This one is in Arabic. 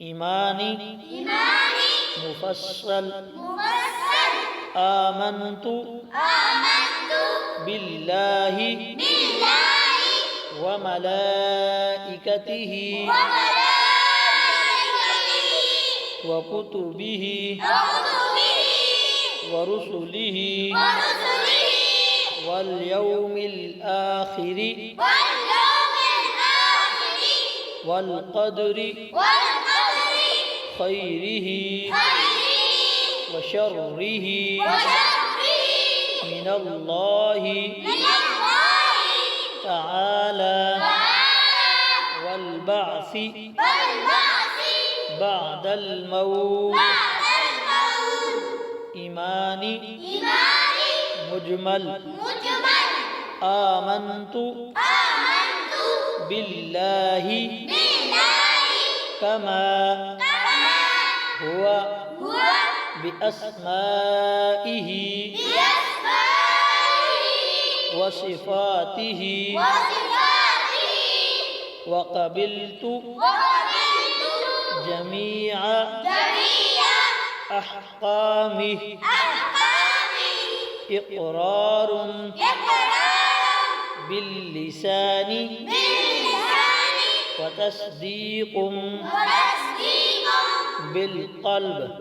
إيماني مفصل آمنت بالله وملائكته وكتبه ورسله واليوم الآخر والقدر خيره وشره من الله تعالى والبعث بعد الموت. إيماني مجمل آمنت بالله كما هو بأسمائه وصفاته وقبلت جميع أحكامه إقرار باللسان وتصديق بالقلب.